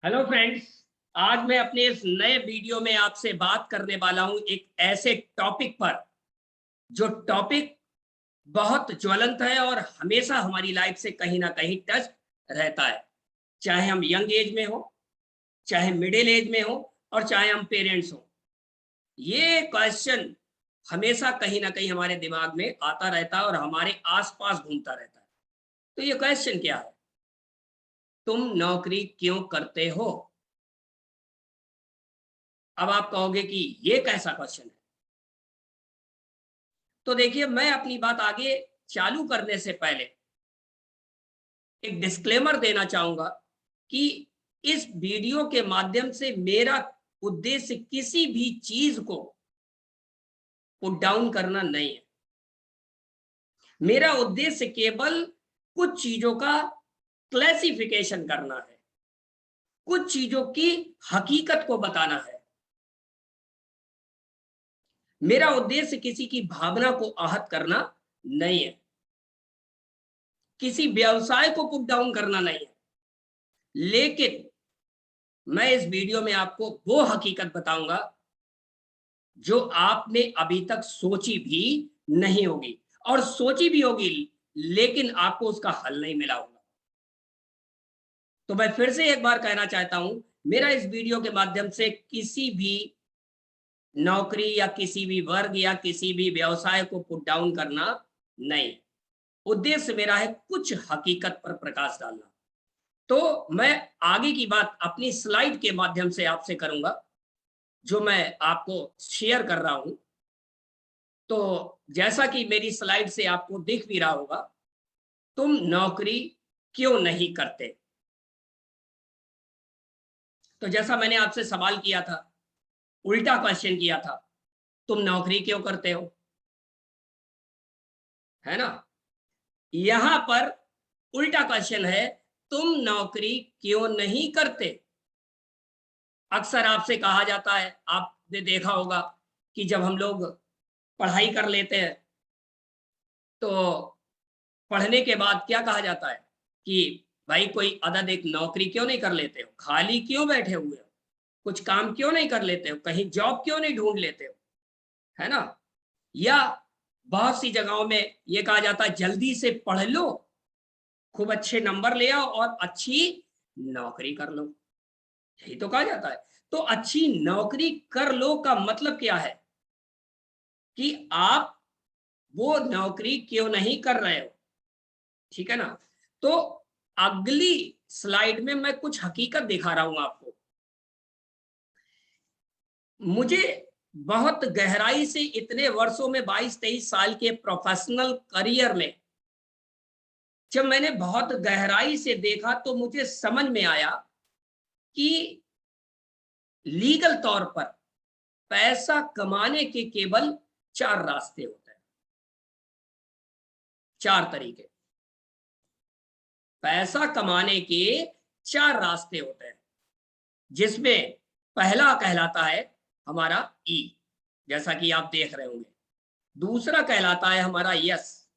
Hello friends. आज मैं अपने इस नए वीडियो में आपसे बात करने वाला हूं एक ऐसे टॉपिक पर जो टॉपिक बहुत ज्वलंत है और हमेशा हमारी लाइफ से कहीं ना कहीं टच रहता है। चाहे हम यंग एज में हो, चाहे मिडिल एज में हो और चाहे हम पेरेंट्स हो, ये क्वेश्चन हमेशा कहीं ना कहीं हमारे दिमाग में आता रहता है और हमारे आसपास घूमता रहता है। तो ये क्वेश्चन क्या है? तुम नौकरी क्यों करते हो? अब आप कहोगे कि ये कैसा क्वेश्चन है। तो देखिए, मैं अपनी बात आगे चालू करने से पहले एक डिस्क्लेमर देना चाहूंगा कि इस वीडियो के माध्यम से मेरा उद्देश्य किसी भी चीज को पुट डाउन करना नहीं है। मेरा उद्देश्य केवल कुछ चीजों का क्लासिफिकेशन करना है, कुछ चीजों की हकीकत को बताना है। मेरा उद्देश्य किसी की भावना को आहत करना नहीं है, किसी व्यवसाय को पुट डाउन करना नहीं है। लेकिन मैं इस वीडियो में आपको वो हकीकत बताऊंगा जो आपने अभी तक सोची भी नहीं होगी, और सोची भी होगी लेकिन आपको उसका हल नहीं मिला होगा। तो मैं फिर से एक बार कहना चाहता हूं, मेरा इस वीडियो के माध्यम से किसी भी नौकरी या किसी भी वर्ग या किसी भी व्यवसाय को पुट डाउन करना नहीं। उद्देश्य मेरा है कुछ हकीकत पर प्रकाश डालना। तो मैं आगे की बात अपनी स्लाइड के माध्यम से आपसे करूंगा, जो मैं आपको शेयर कर रहा हूं। तो जैसा कि मेरी स्लाइड से आपको दिख भी रहा होगा, तुम नौकरी क्यों नहीं करते? तो जैसा मैंने आपसे सवाल किया था, उल्टा क्वेश्चन किया था, तुम नौकरी क्यों करते हो, है ना? यहां पर उल्टा क्वेश्चन है, तुम नौकरी क्यों नहीं करते? अक्सर आपसे कहा जाता है, आपने देखा होगा कि जब हम लोग पढ़ाई कर लेते हैं तो पढ़ने के बाद क्या कहा जाता है कि भाई कोई अदद एक नौकरी क्यों नहीं कर लेते हो, खाली क्यों बैठे हुए हो, कुछ काम क्यों नहीं कर लेते हो, कहीं जॉब क्यों नहीं ढूंढ लेते हो, है ना? या बहुत सी जगहों में यह कहा जाता है जल्दी से पढ़ लो, खूब अच्छे नंबर ले आओ और अच्छी नौकरी कर लो। यही तो कहा जाता है। तो अच्छी नौकरी कर लो का मतलब क्या है कि आप वो नौकरी क्यों नहीं कर रहे हो, ठीक है ना? तो अगली स्लाइड में मैं कुछ हकीकत दिखा रहा हूं आपको। मुझे बहुत गहराई से इतने वर्षों में 22-23 साल के प्रोफेशनल करियर में जब मैंने बहुत गहराई से देखा तो मुझे समझ में आया कि लीगल तौर पर पैसा कमाने के केवल 4 रास्ते होते हैं, 4 तरीके। पैसा कमाने के 4 रास्ते होते हैं, जिसमें पहला कहलाता है हमारा ई, जैसा कि आप देख रहे होंगे। दूसरा कहलाता है हमारा यस,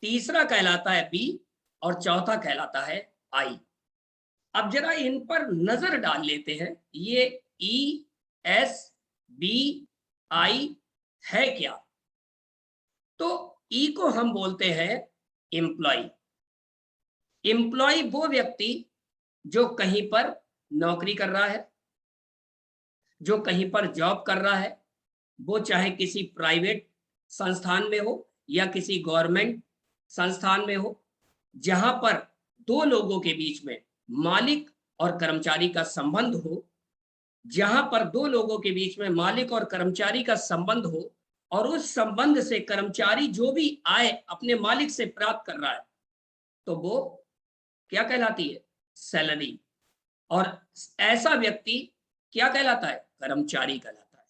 तीसरा कहलाता है बी और चौथा कहलाता है आई। अब जरा इन पर नजर डाल लेते हैं, ये ई, एस, बी, आई है क्या? तो ई को हम बोलते हैं एम्प्लॉय। एम्प्लॉय वो व्यक्ति जो कहीं पर नौकरी कर रहा है, जो कहीं पर जॉब कर रहा है, वो चाहे किसी प्राइवेट संस्थान में हो या किसी गवर्नमेंट संस्थान में हो, जहां पर दो लोगों के बीच में मालिक और कर्मचारी का संबंध हो, जहां पर दो लोगों के बीच में मालिक और कर्मचारी का संबंध हो, और उस संबंध से कर्मचारी जो भी आय अपने मालिक से प्राप्त कर रहा है, तो वो क्या कहलाती है? सैलरी। और ऐसा व्यक्ति क्या कहलाता है? कर्मचारी कहलाता है।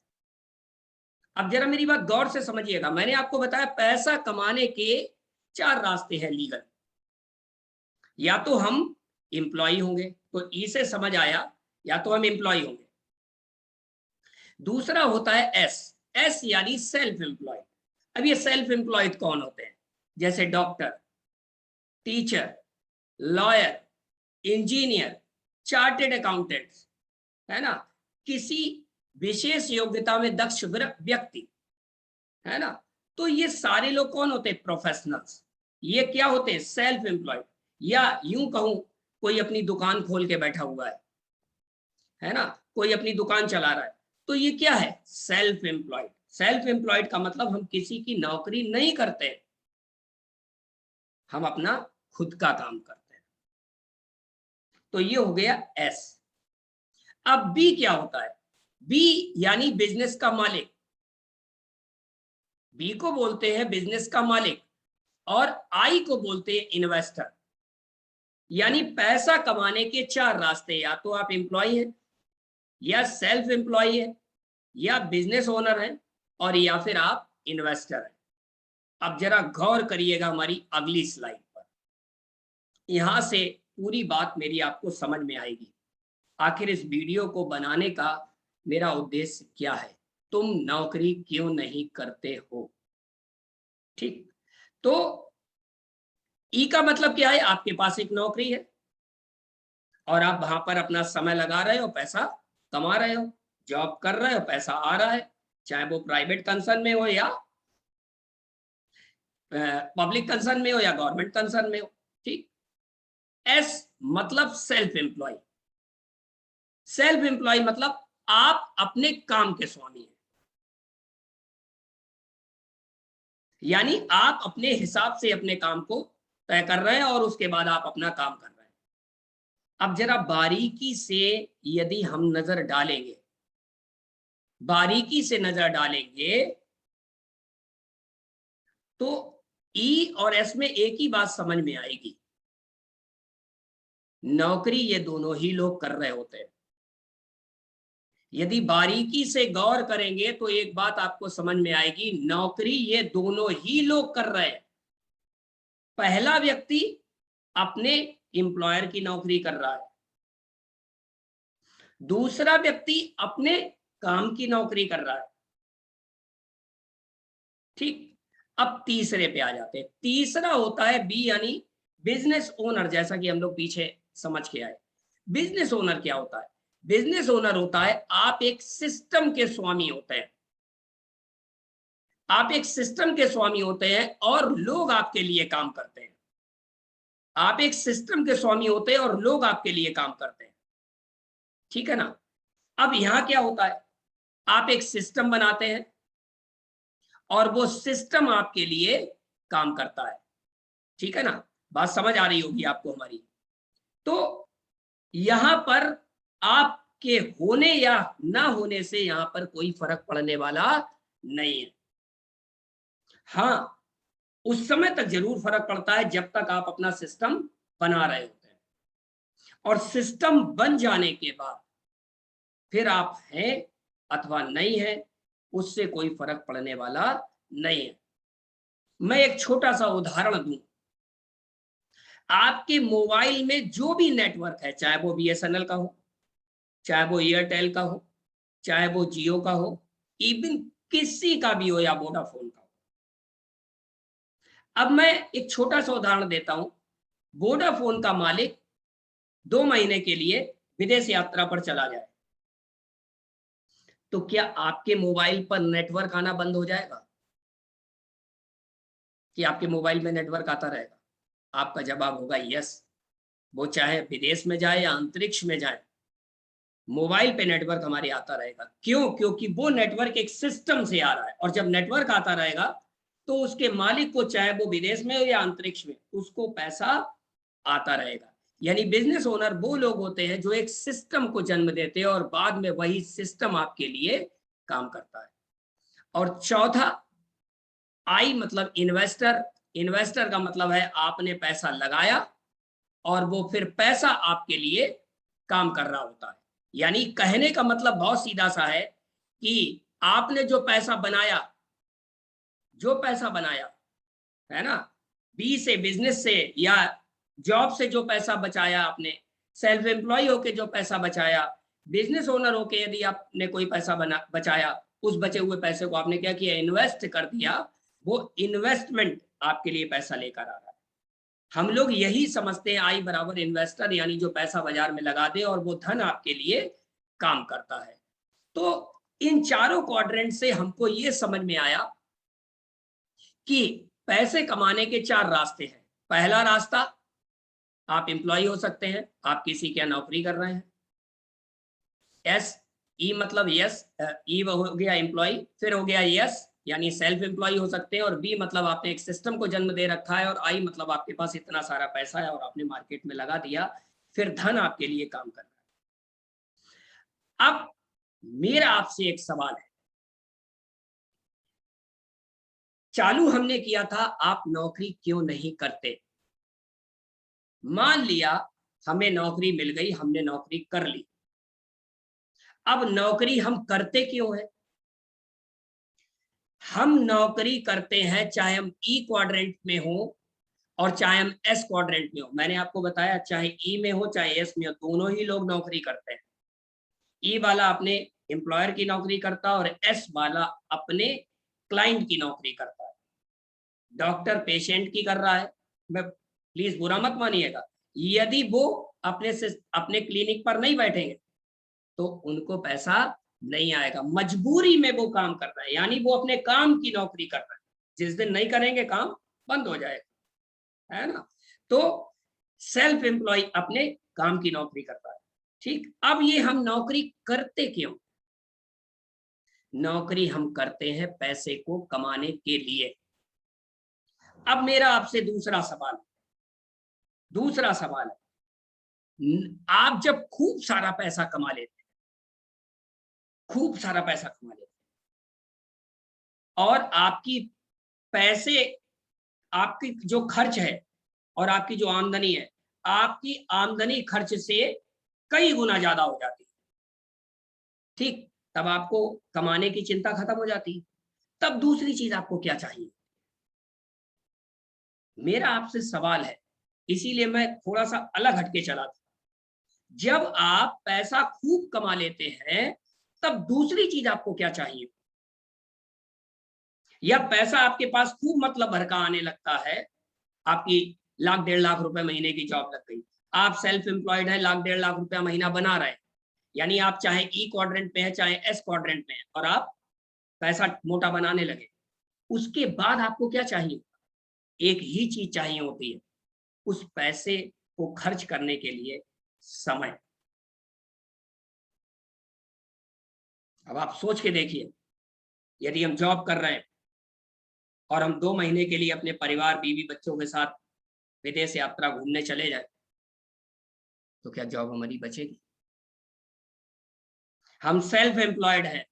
अब जरा मेरी बात गौर से समझिएगा, मैंने आपको बताया पैसा कमाने के 4 रास्ते हैं लीगल। या तो हम एम्प्लॉय होंगे, तो ई से समझ आया, या तो हम एम्प्लॉय होंगे। दूसरा होता है एस, एस यानी सेल्फ एम्प्लॉयड। अब ये सेल्फ एम्प्लॉयड कौन होते हैं? जैसे doctor, teacher, lawyer, engineer, chartered accountants, है ना, किसी विशेष योग्यता में दक्ष व्यक्ति, है ना। तो ये सारे लोग कौन होते हैं? प्रोफेशनल्स। ये क्या होते हैं? सेल्फ एम्प्लॉयड, या यूं कहूं कोई अपनी दुकान खोल के बैठा हुआ है ना, कोई अपनी दुकान चला रहा है, तो ये क्या है? Self employed. सेल्फ एम्प्लॉयड का मतलब हम किसी की नौकरी नहीं करते, हम अपना खुद का काम करते हैं। तो ये हो गया एस। अब बी क्या होता है? बी यानी बिजनेस का मालिक। बी को बोलते हैं बिजनेस का मालिक, और आई को बोलते हैं इन्वेस्टर। यानी पैसा कमाने के चार रास्ते, या तो आप एम्प्लॉय हैं, या सेल्फ एम्प्लॉय है, या बिजनेस ओनर है, और या फिर आप इन्वेस्टर हैं। अब जरा गौर करिएगा हमारी अगली स्लाइड पर, यहां से पूरी बात मेरी आपको समझ में आएगी। आखिर इस वीडियो को बनाने का मेरा उद्देश्य क्या है, तुम नौकरी क्यों नहीं करते हो। ठीक, तो ई का मतलब क्या है? आपके पास एक नौकरी है और आप वहां पर अपना समय लगा रहे हो, पैसा कमा रहे हो, जॉब कर रहे हो, पैसा आ रहा है, चाहे वो प्राइवेट कंसर्न में हो या पब्लिक कंसर्न में हो या गवर्नमेंट कंसर्न में हो। ठीक। एस मतलब सेल्फ एम्प्लॉय। सेल्फ एम्प्लॉय मतलब आप अपने काम के स्वामी हैं, यानी आप अपने हिसाब से अपने काम को तय कर रहे हैं और उसके बाद आप अपना काम कर रहे हैं। अब जरा बारीकी से यदि हम नजर डालेंगे, बारीकी से नजर डालेंगे, तो ई और एस में एक ही बात समझ में आएगी, नौकरी ये दोनों ही लोग कर रहे होते हैं। यदि बारीकी से गौर करेंगे तो एक बात आपको समझ में आएगी, नौकरी ये दोनों ही लोग कर रहे हैं। पहला व्यक्ति अपने एम्प्लॉयर की नौकरी कर रहा है, दूसरा व्यक्ति अपने काम की नौकरी कर रहा है। ठीक। अब तीसरे पे आ जाते हैं। तीसरा होता है बी यानी बिजनेस ओनर, जैसा कि हम लोग पीछे समझ के आए। बिजनेस ओनर क्या होता है? बिजनेस ओनर होता है आप एक सिस्टम के स्वामी होते हैं, आप एक सिस्टम के स्वामी होते हैं और लोग आपके लिए काम करते हैं। आप एक सिस्टम के स्वामी होते हैं और लोग आपके लिए काम करते हैं। ठीक है ना। अब यहां क्या होता है? आप एक सिस्टम बनाते हैं और वो सिस्टम आपके लिए काम करता है। ठीक है ना, बात समझ आ रही होगी आपको हमारी। तो यहां पर आपके होने या ना होने से यहां पर कोई फर्क पड़ने वाला नहीं है। हाँ, उस समय तक जरूर फर्क पड़ता है जब तक आप अपना सिस्टम बना रहे होते हैं, और सिस्टम बन जाने के बाद फिर आप हैं अथवा नहीं है, उससे कोई फर्क पड़ने वाला नहीं है। मैं एक छोटा सा उदाहरण दूं, आपके मोबाइल में जो भी नेटवर्क है, चाहे वो बीएसएनएल का हो, चाहे वो एयरटेल का हो, चाहे वो जियो का हो, इवन किसी का भी हो या वोडाफोन का हो। अब मैं एक छोटा सा उदाहरण देता हूं, वोडाफोन का मालिक 2 महीने के लिए विदेश यात्रा पर चला जाए, तो क्या आपके मोबाइल पर नेटवर्क आना बंद हो जाएगा कि आपके मोबाइल में नेटवर्क आता रहेगा? आपका जवाब होगा यस। वो चाहे विदेश में जाए या अंतरिक्ष में जाए, मोबाइल पे नेटवर्क हमारे आता रहेगा। क्यों? क्योंकि वो नेटवर्क एक सिस्टम से आ रहा है, और जब नेटवर्क आता रहेगा तो उसके मालिक को, चाहे वो विदेश में हो या अंतरिक्ष में, उसको पैसा आता रहेगा। यानी बिजनेस ओनर वो लोग होते हैं जो एक सिस्टम को जन्म देते हैं और बाद में वही सिस्टम आपके लिए काम करता है। और चौथा, आई मतलब इन्वेस्टर। इन्वेस्टर का मतलब है आपने पैसा लगाया और वो फिर पैसा आपके लिए काम कर रहा होता है। यानी कहने का मतलब बहुत सीधा सा है कि आपने जो पैसा बनाया, जो पैसा बनाया, है ना, बी से, बिजनेस से या जॉब से जो पैसा बचाया आपने, सेल्फ एम्प्लॉय होके जो पैसा बचाया, बिजनेस ओनर होके यदि आपने कोई पैसा बचाया, उस बचे हुए पैसे को आपने क्या किया? इन्वेस्ट कर दिया। वो इन्वेस्टमेंट आपके लिए पैसा लेकर आ रहा है। हम लोग यही समझते हैं आई बराबर इन्वेस्टर, यानी जो पैसा बाजार में लगा दे और वो धन आपके लिए काम करता है। तो इन चारों क्वाड्रेंट से हमको ये समझ में आया कि पैसे कमाने के 4 रास्ते हैं। पहला रास्ता, आप एम्प्लॉय हो सकते हैं, आप किसी के यहाँ नौकरी कर रहे हैं। एस, ई मतलब यस, ई हो गया एम्प्लॉय, फिर हो गया यस यानी सेल्फ एम्प्लॉय हो सकते हैं, और बी मतलब आपने एक सिस्टम को जन्म दे रखा है, और आई मतलब आपके पास इतना सारा पैसा है और आपने मार्केट में लगा दिया, फिर धन आपके लिए काम कर रहा है। अब मेरा आपसे एक सवाल है, चालू हमने किया था आप नौकरी क्यों नहीं करते। मान लिया हमें नौकरी मिल गई, हमने नौकरी कर ली, अब नौकरी हम करते क्यों है। हम नौकरी करते हैं चाहे हम ई क्वाड्रेंट में हो और चाहे हम एस क्वाड्रेंट में हो। मैंने आपको बताया चाहे ई में हो चाहे एस में हो, दोनों ही लोग नौकरी करते हैं। ई वाला अपने एम्प्लॉयर की नौकरी करता है और एस वाला अपने क्लाइंट की नौकरी करता है। डॉक्टर पेशेंट की कर रहा है, मैं प्लीज बुरा मत मानिएगा, यदि वो अपने क्लिनिक पर नहीं बैठेंगे तो उनको पैसा नहीं आएगा, मजबूरी में वो काम कर रहा है, यानी वो अपने काम की नौकरी कर रहा है। जिस दिन नहीं करेंगे काम बंद हो जाएगा, है ना। तो सेल्फ एम्प्लॉय अपने काम की नौकरी करता है। ठीक, अब ये हम नौकरी करते क्यों। नौकरी हम करते हैं पैसे को कमाने के लिए। अब मेरा आपसे दूसरा सवाल है, आप जब खूब सारा पैसा कमा लेते हैं, खूब सारा पैसा कमा लेते हैं और आपकी पैसे, आपकी जो खर्च है और आपकी जो आमदनी है, आपकी आमदनी खर्च से कई गुना ज्यादा हो जाती है। ठीक, तब आपको कमाने की चिंता खत्म हो जाती है। तब दूसरी चीज आपको क्या चाहिए। मेरा आपसे सवाल है, इसीलिए मैं थोड़ा सा अलग हटके चला था। जब आप पैसा खूब कमा लेते हैं तब दूसरी चीज आपको क्या चाहिए। या पैसा आपके पास खूब मतलब भर का आने लगता है, आपकी 1,00,000 1,50,000 रुपए महीने की जॉब लग गई, आप सेल्फ एम्प्लॉयड है, 1,00,000 1,50,000 रुपया महीना बना रहे हैं, यानी आप चाहे ई क्वाड्रेंट में है चाहे एस क्वाड्रेंट में है और आप पैसा मोटा बनाने लगे, उसके बाद आपको क्या चाहिए। एक ही चीज चाहिए होती है, उस पैसे को खर्च करने के लिए समय। अब आप सोच के देखिए, यदि हम जॉब कर रहे हैं और हम 2 महीने के लिए अपने परिवार बीवी बच्चों के साथ विदेश यात्रा घूमने चले जाए, तो क्या जॉब हमारी बचेगी। हम सेल्फ एम्प्लॉयड हैं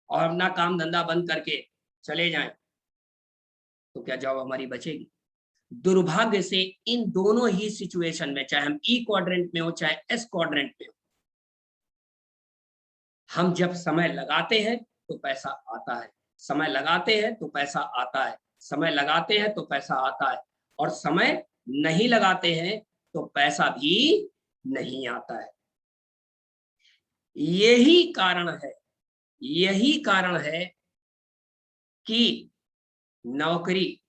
और अपना काम धंधा बंद करके चले जाएं, तो क्या जॉब हमारी बचेगी। दुर्भाग्य से इन दोनों ही सिचुएशन में, चाहे हम ई क्वाड्रेंट में हो चाहे एस क्वाड्रेंट में हो, हम जब समय लगाते हैं तो पैसा आता है, समय लगाते हैं तो पैसा आता है, समय लगाते हैं तो पैसा आता है, और समय नहीं लगाते हैं तो पैसा भी नहीं आता है। यही कारण है, यही कारण है कि नौकरी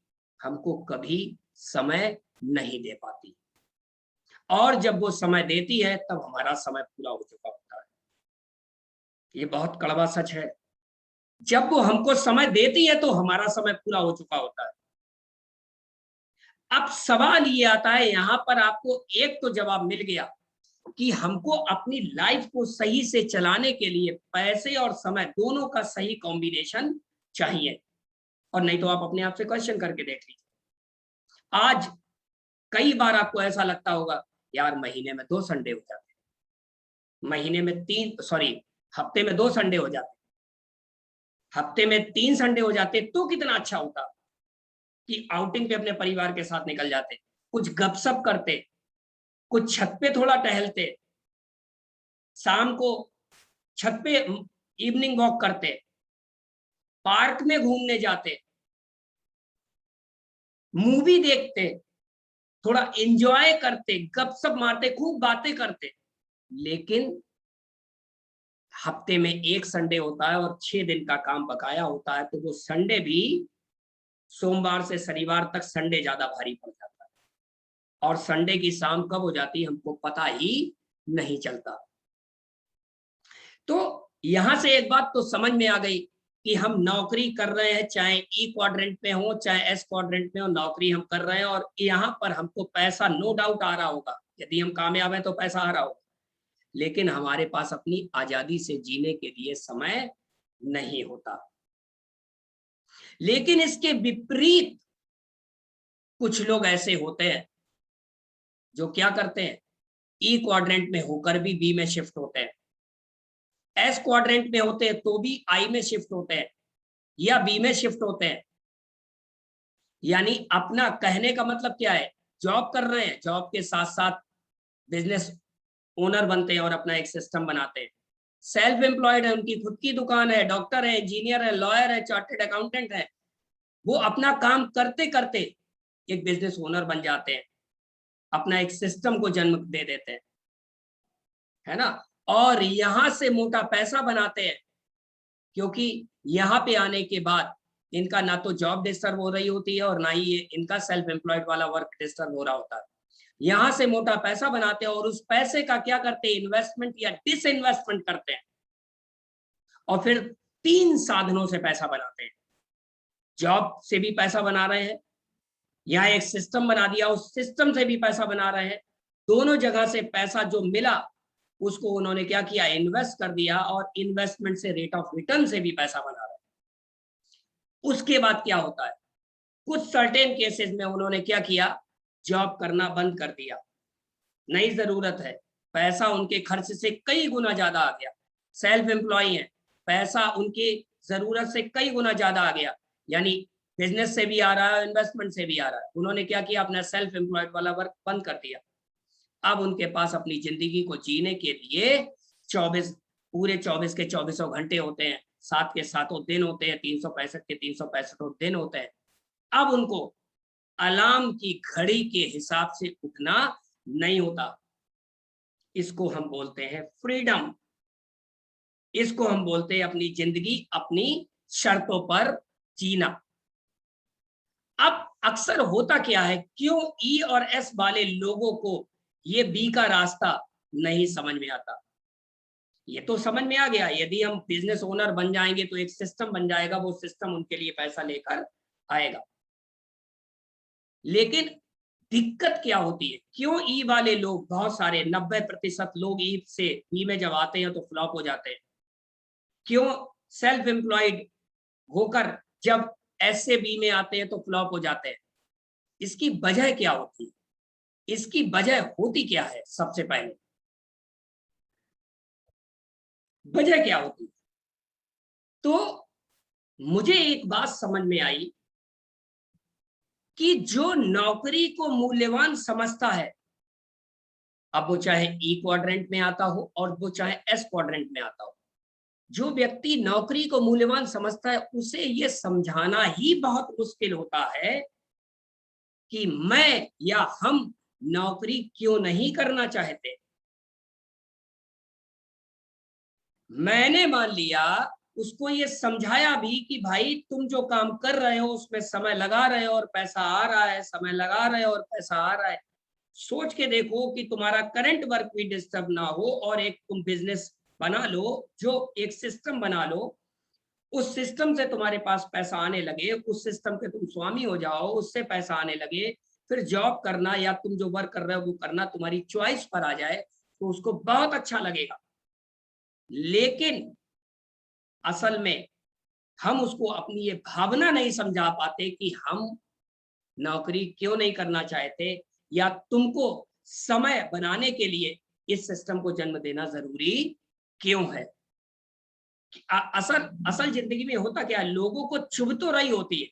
हमको कभी समय नहीं दे पाती, और जब वो समय देती है तब हमारा समय पूरा हो चुका होता है। ये बहुत कड़वा सच है, जब वो हमको समय देती है तो हमारा समय पूरा हो चुका होता है। अब सवाल ये आता है, यहां पर आपको एक तो जवाब मिल गया कि हमको अपनी लाइफ को सही से चलाने के लिए पैसे और समय दोनों का सही कॉम्बिनेशन चाहिए, और नहीं तो आप अपने आप से क्वेश्चन करके देख लीजिए। आज कई बार आपको ऐसा लगता होगा, यार महीने में 2 संडे हो जाते, महीने में 3 सॉरी हफ्ते में 2 संडे हो जाते, हफ्ते में 3 संडे हो जाते तो कितना अच्छा होता कि आउटिंग पे अपने परिवार के साथ निकल जाते, कुछ गपशप करते, कुछ छत पे थोड़ा टहलते, शाम को छत पे इवनिंग वॉक करते, पार्क में घूमने जाते, मूवी देखते, थोड़ा एंजॉय करते, गपशप मारते, खूब बातें करते। लेकिन हफ्ते में 1 संडे होता है और 6 दिन का काम बकाया होता है, तो वो संडे भी सोमवार से शनिवार तक संडे ज्यादा भारी पड़ जाता है। और संडे की शाम कब हो जाती है हमको पता ही नहीं चलता। तो यहां से एक बात तो समझ में आ गई कि हम नौकरी कर रहे हैं, चाहे ई क्वाड्रेंट में हो चाहे एस क्वाड्रेंट में हो, नौकरी हम कर रहे हैं और यहाँ पर हमको पैसा नो डाउट आ रहा होगा। यदि हम कामयाब हैं तो पैसा आ रहा होगा, लेकिन हमारे पास अपनी आजादी से जीने के लिए समय नहीं होता। लेकिन इसके विपरीत कुछ लोग ऐसे होते हैं जो क्या करते हैं, ई क्वाड्रेंट में होकर भी बी में शिफ्ट होते हैं, एस क्वाड्रेंट में होते हैं तो भी आई में शिफ्ट होते हैं या बी में शिफ्ट होते हैं। यानी अपना कहने का मतलब क्या है, जॉब कर रहे हैं, जॉब के साथ साथ बिजनेस ओनर बनते हैं और अपना एक सिस्टम बनाते हैं। सेल्फ एम्प्लॉयड है, उनकी खुद की दुकान है, डॉक्टर है, इंजीनियर है, लॉयर है, चार्टेड अकाउंटेंट है, वो अपना काम करते करते एक बिजनेस ओनर बन जाते हैं, अपना एक सिस्टम को जन्म दे देते हैं, है ना। और यहां से मोटा पैसा बनाते हैं, क्योंकि यहाँ पे आने के बाद इनका ना तो जॉब डिस्टर्ब हो रही होती है और ना ही ये इनका सेल्फ एम्प्लॉयड वाला वर्क डिस्टर्ब हो रहा होता है। यहां से मोटा पैसा बनाते हैं और उस पैसे का क्या करते हैं, इन्वेस्टमेंट या डिस इन्वेस्टमेंट करते हैं। और फिर 3 साधनों से पैसा बनाते हैं। जॉब से भी पैसा बना रहे हैं, यहाँ एक सिस्टम बना दिया, उस सिस्टम से भी पैसा बना रहे हैं। दोनों जगह से पैसा जो मिला उसको उन्होंने क्या किया, इन्वेस्ट कर दिया, और इन्वेस्टमेंट से रेट ऑफ रिटर्न से भी पैसा बना रहे हैं। उसके बाद क्या होता है, कुछ सर्टेन केसेस में उन्होंने क्या किया, जॉब करना बंद कर दिया। नहीं जरूरत है, पैसा उनके खर्च से कई गुना ज्यादा आ गया। सेल्फ एम्प्लॉय है, पैसा उनकी जरूरत से कई गुना ज्यादा आ गया, यानी बिजनेस से भी आ रहा है, इन्वेस्टमेंट से भी आ रहा है। उन्होंने क्या किया, अपना सेल्फ एम्प्लॉयड वाला वर्क बंद कर दिया। अब उनके पास अपनी जिंदगी को जीने के लिए 24 पूरे 24 के 24 घंटे होते हैं, 7 के 7 दिन होते हैं, 365 के 365 दिन होते हैं। अब उनको अलार्म की घड़ी के हिसाब से उठना नहीं होता। इसको हम बोलते हैं फ्रीडम। इसको हम बोलते हैं अपनी जिंदगी अपनी शर्तों पर जीना। अब अक्सर होता क्या है, क्यों ई और एस वाले लोगों को ये बी का रास्ता नहीं समझ में आता। ये तो समझ में आ गया, यदि हम बिजनेस ओनर बन जाएंगे तो एक सिस्टम बन जाएगा, वो सिस्टम उनके लिए पैसा लेकर आएगा। लेकिन दिक्कत क्या होती है, क्यों ई वाले लोग, बहुत सारे 90% लोग ई से बी में जब आते हैं तो फ्लॉप हो जाते हैं। क्यों सेल्फ एम्प्लॉयड होकर जब एस से बी में आते हैं तो फ्लॉप हो जाते हैं। इसकी वजह क्या होती है, इसकी वजह होती क्या है, सबसे पहले वजह क्या होती है। तो मुझे एक बात समझ में आई कि जो नौकरी को मूल्यवान समझता है, अब वो चाहे ई क्वाड्रेंट में आता हो और वो चाहे एस क्वाड्रेंट में आता हो, जो व्यक्ति नौकरी को मूल्यवान समझता है उसे ये समझाना ही बहुत मुश्किल होता है कि मैं या हम नौकरी क्यों नहीं करना चाहते। मैंने मान लिया, उसको ये समझाया भी कि भाई तुम जो काम कर रहे हो उसमें समय लगा रहे हो और पैसा आ रहा है, समय लगा रहे हो और पैसा आ रहा है। सोच के देखो कि तुम्हारा करंट वर्क भी डिस्टर्ब ना हो और एक तुम बिजनेस बना लो, जो एक सिस्टम बना लो, उस सिस्टम से तुम्हारे पास पैसा आने लगे, उस सिस्टम के तुम स्वामी हो जाओ, उससे पैसा आने लगे, फिर जॉब करना या तुम जो वर्क कर रहे हो वो करना तुम्हारी चॉइस पर आ जाए तो उसको बहुत अच्छा लगेगा। लेकिन असल में हम उसको अपनी ये भावना नहीं समझा पाते कि हम नौकरी क्यों नहीं करना चाहते, या तुमको समय बनाने के लिए इस सिस्टम को जन्म देना जरूरी क्यों है। असल असल जिंदगी में होता क्या है, लोगों को चुभ तो रही होती है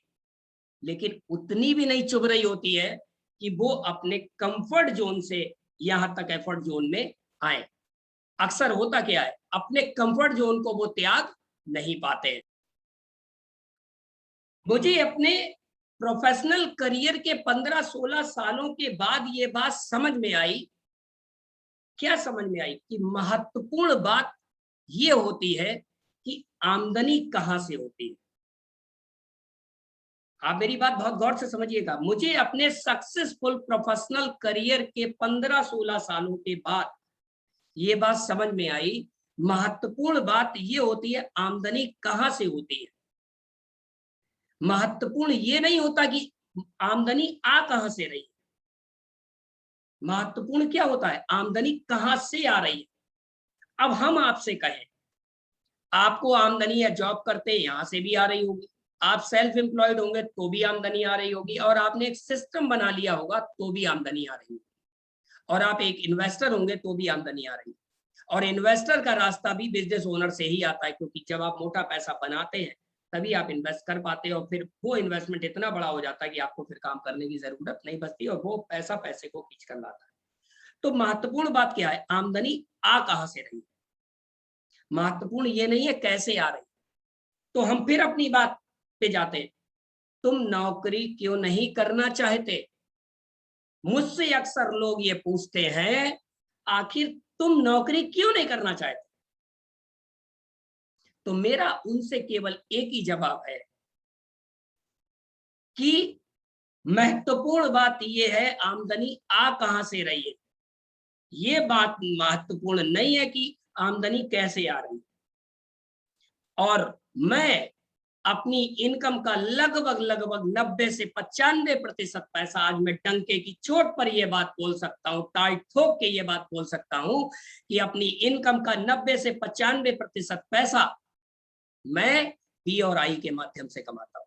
लेकिन उतनी भी नहीं चुभ रही होती है कि वो अपने कंफर्ट जोन से यहां तक एफर्ट जोन में आए। अक्सर होता क्या है, अपने कंफर्ट जोन को वो त्याग नहीं पाते हैं। मुझे अपने प्रोफेशनल करियर के 15-16 सालों के बाद ये बात समझ में आई। क्या समझ में आई कि महत्वपूर्ण बात ये होती है कि आमदनी कहां से होती है। आप मेरी बात बहुत गौर से समझिएगा। मुझे अपने सक्सेसफुल प्रोफेशनल करियर के 15-16 सालों के बाद ये बात समझ में आई, महत्वपूर्ण बात ये होती है आमदनी कहां से होती है। महत्वपूर्ण ये नहीं होता कि आमदनी आ कहां से रही है, महत्वपूर्ण क्या होता है आमदनी कहां से आ रही है। अब हम आपसे कहें, आपको आमदनी या जॉब करते हैं यहां से भी आ रही होगी, आप सेल्फ एम्प्लॉयड होंगे तो भी आमदनी आ रही होगी, और आपने एक सिस्टम बना लिया होगा तो भी आमदनी आ रही होगी, और आप एक इन्वेस्टर होंगे तो भी आमदनी आ रही है। और इन्वेस्टर का रास्ता भी बिजनेस ओनर से ही आता है, क्योंकि जब आप मोटा पैसा बनाते हैं तभी आप इन्वेस्ट कर पाते हैं, और फिर वो इन्वेस्टमेंट इतना बड़ा हो जाता है कि आपको फिर काम करने की जरूरत नहीं बचती, और वो पैसा पैसे को खींच कर लाता है। तो महत्वपूर्ण बात क्या है, आमदनी आ कहां से रही है, महत्वपूर्ण ये नहीं है कैसे आ रही। तो हम फिर अपनी बात पे जाते हैं, तुम नौकरी क्यों नहीं करना चाहते। मुझसे अक्सर लोग ये पूछते हैं, आखिर तुम नौकरी क्यों नहीं करना चाहते। तो मेरा उनसे केवल एक ही जवाब है कि महत्वपूर्ण बात यह है आमदनी आ कहां से रही है, ये बात महत्वपूर्ण नहीं है कि आमदनी कैसे आ रही है। और मैं अपनी इनकम का लगभग 90 से 95% पैसा आज मैं डंके की चोट पर यह बात बोल सकता हूं, टाइट ठोक के ये बात बोल सकता हूं कि अपनी इनकम का 90 से 95% पैसा मैं पी और आई के माध्यम से कमाता हूं।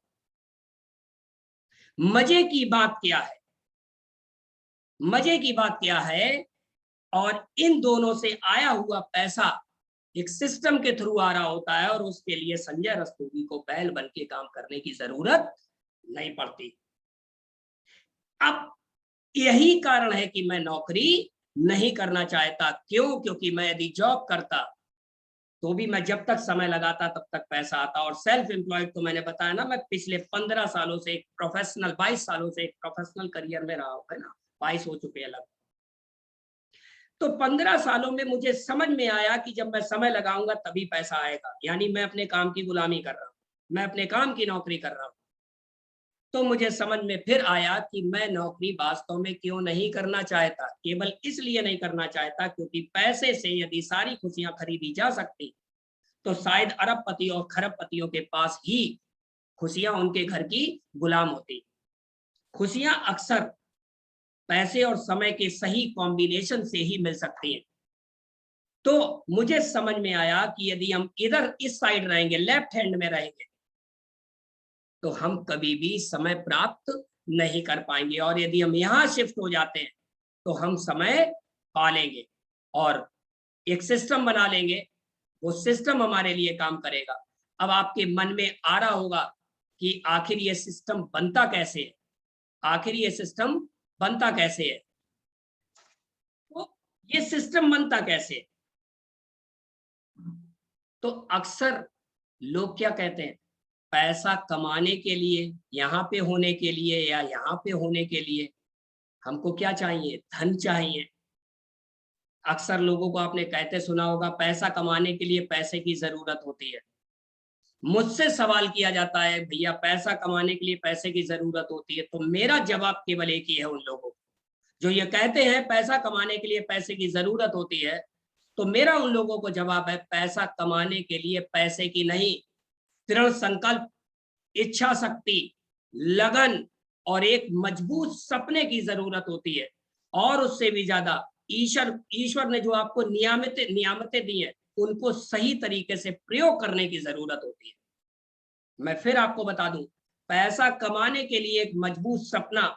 मजे की बात क्या है, मजे की बात क्या है, और इन दोनों से आया हुआ पैसा एक सिस्टम के थ्रू आ रहा होता है, और उसके लिए संजय रस्तोगी को बैल बन के काम करने की जरूरत नहीं पड़ती। अब यही कारण है कि मैं नौकरी नहीं करना चाहता। क्यों? क्योंकि मैं यदि जॉब करता तो भी मैं जब तक समय लगाता तब तक पैसा आता, और सेल्फ एम्प्लॉयड तो मैंने बताया ना, मैं पिछले 15 सालों से एक प्रोफेशनल 22 सालों से एक प्रोफेशनल करियर में रहा हूं, है ना, 22 हो चुके हैं लगभग। तो 15 सालों में मुझे समझ में आया कि जब मैं समय लगाऊंगा तभी पैसा आएगा, यानी मैं अपने काम की गुलामी कर रहा हूं, मैं अपने काम की नौकरी कर रहा हूं। तो मुझे समझ में फिर आया कि मैं नौकरी वास्तव में क्यों नहीं करना चाहता। केवल इसलिए नहीं करना चाहता क्योंकि पैसे से यदि सारी खुशियां खरीदी जा सकती तो शायद अरबपति और खरबपतियों के पास ही खुशियां उनके घर की गुलाम होती। खुशियां अक्सर पैसे और समय के सही कॉम्बिनेशन से ही मिल सकती हैं। तो मुझे समझ में आया कि यदि हम इधर इस साइड रहेंगे, लेफ्ट हैंड में रहेंगे, तो हम कभी भी समय प्राप्त नहीं कर पाएंगे, और यदि हम यहाँ शिफ्ट हो जाते हैं तो हम समय पा लेंगे और एक सिस्टम बना लेंगे, वो सिस्टम हमारे लिए काम करेगा। अब आपके मन में आ रहा होगा कि आखिर ये सिस्टम बनता कैसे है, आखिर ये सिस्टम बनता कैसे है। तो ये सिस्टम बनता कैसे है, तो अक्सर लोग क्या कहते हैं, पैसा कमाने के लिए, यहाँ पे होने के लिए या यहाँ पे होने के लिए हमको क्या चाहिए, धन चाहिए। अक्सर लोगों को आपने कहते सुना होगा, पैसा कमाने के लिए पैसे की जरूरत होती है। मुझसे सवाल किया जाता है, भैया पैसा कमाने के लिए पैसे की जरूरत होती है, तो मेरा जवाब केवल एक ही है उन लोगों को जो ये कहते हैं पैसा कमाने के लिए पैसे की जरूरत होती है। तो मेरा उन लोगों को जवाब है, पैसा कमाने के लिए पैसे की नहीं, दृढ़ संकल्प, इच्छा शक्ति, लगन और एक मजबूत सपने की जरूरत होती है। और उससे भी ज्यादा ईश्वर ने जो आपको नियामतें दी हैं उनको सही तरीके से प्रयोग करने की जरूरत होती है। मैं फिर आपको बता दूं, पैसा कमाने के लिए एक मजबूत सपना,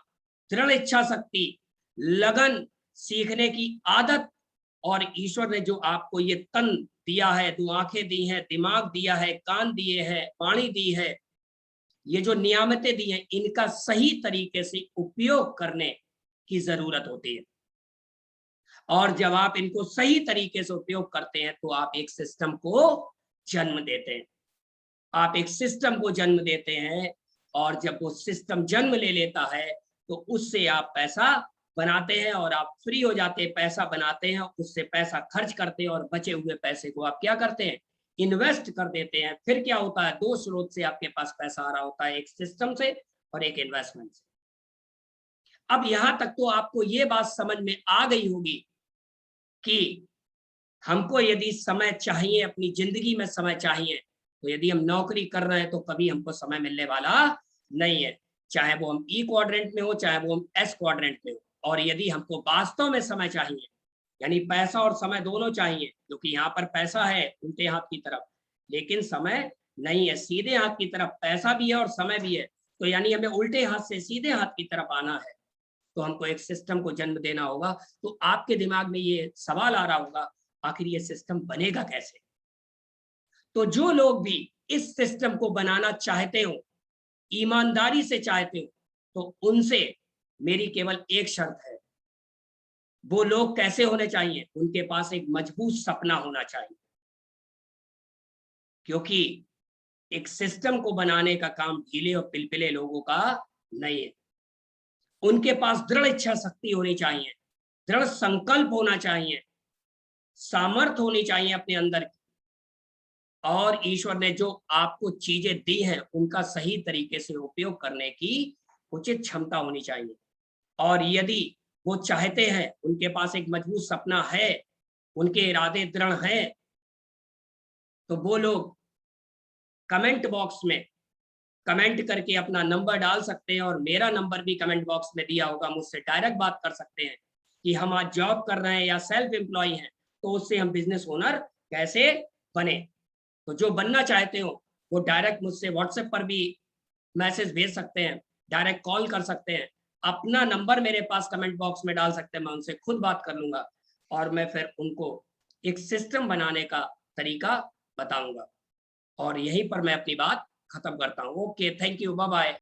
दृढ़ इच्छा शक्ति, लगन, सीखने की आदत, और ईश्वर ने जो आपको ये तन दिया है, दो आंखें दी हैं, दिमाग दिया है, कान दिए हैं, वाणी दी है, ये जो नियामतें दी हैं, इनका सही तरीके से उपयोग करने की जरूरत होती है। और जब आप इनको सही तरीके से उपयोग करते हैं तो आप एक सिस्टम को जन्म देते हैं, आप एक सिस्टम को जन्म देते हैं। और जब वो सिस्टम जन्म ले लेता है तो उससे आप पैसा बनाते हैं, और आप फ्री हो जाते हैं, पैसा बनाते हैं, उससे पैसा खर्च करते हैं, और बचे हुए पैसे को आप क्या करते हैं, इन्वेस्ट कर देते हैं। फिर क्या होता है, दो स्रोत से आपके पास पैसा आ रहा होता है, एक सिस्टम से और एक इन्वेस्टमेंट से। अब यहां तक तो आपको ये बात समझ में आ गई होगी कि हमको यदि समय चाहिए, अपनी जिंदगी में समय चाहिए, तो यदि हम नौकरी कर रहे हैं तो कभी हमको समय मिलने वाला नहीं है, चाहे वो हम ई क्वाड्रेंट में हो, चाहे वो हम एस क्वाड्रेंट में हो। और यदि हमको वास्तव में समय चाहिए, यानी पैसा और समय दोनों चाहिए, क्योंकि यहाँ पर पैसा है उल्टे हाथ की तरफ, लेकिन समय नहीं है, सीधे हाथ की तरफ पैसा भी है और समय भी है, तो यानी हमें उल्टे हाथ से सीधे हाथ की तरफ आना है, तो हमको एक सिस्टम को जन्म देना होगा। तो आपके दिमाग में ये सवाल आ रहा होगा, आखिर ये सिस्टम बनेगा कैसे? तो जो लोग भी इस सिस्टम को बनाना चाहते हो, ईमानदारी से चाहते हो, तो उनसे मेरी केवल एक शर्त है। वो लोग कैसे होने चाहिए? उनके पास एक मजबूत सपना होना चाहिए, क्योंकि एक सिस्टम को बनाने का काम ढीले और पिलपिले लोगों का नहीं है। उनके पास दृढ़ इच्छा शक्ति होनी चाहिए, दृढ़ संकल्प होना चाहिए, सामर्थ्य होनी चाहिए अपने अंदर की, और ईश्वर ने जो आपको चीजें दी हैं उनका सही तरीके से उपयोग करने की उचित क्षमता होनी चाहिए। और यदि वो चाहते हैं, उनके पास एक मजबूत सपना है, उनके इरादे दृढ़ हैं, तो वो लोग कमेंट बॉक्स में कमेंट करके अपना नंबर डाल सकते हैं, और मेरा नंबर भी कमेंट बॉक्स में दिया होगा, मुझसे डायरेक्ट बात कर सकते हैं कि हम आज जॉब कर रहे हैं या सेल्फ एम्प्लॉय हैं, तो उससे हम बिजनेस ओनर कैसे बने। तो जो बनना चाहते हो वो डायरेक्ट मुझसे व्हाट्सएप पर भी मैसेज भेज सकते हैं, डायरेक्ट कॉल कर सकते हैं, अपना नंबर मेरे पास कमेंट बॉक्स में डाल सकते हैं, मैं उनसे खुद बात कर लूंगा और मैं फिर उनको एक सिस्टम बनाने का तरीका बताऊंगा। और यहीं पर मैं अपनी बात खत्म करता हूँ। Okay, thank you, bye bye.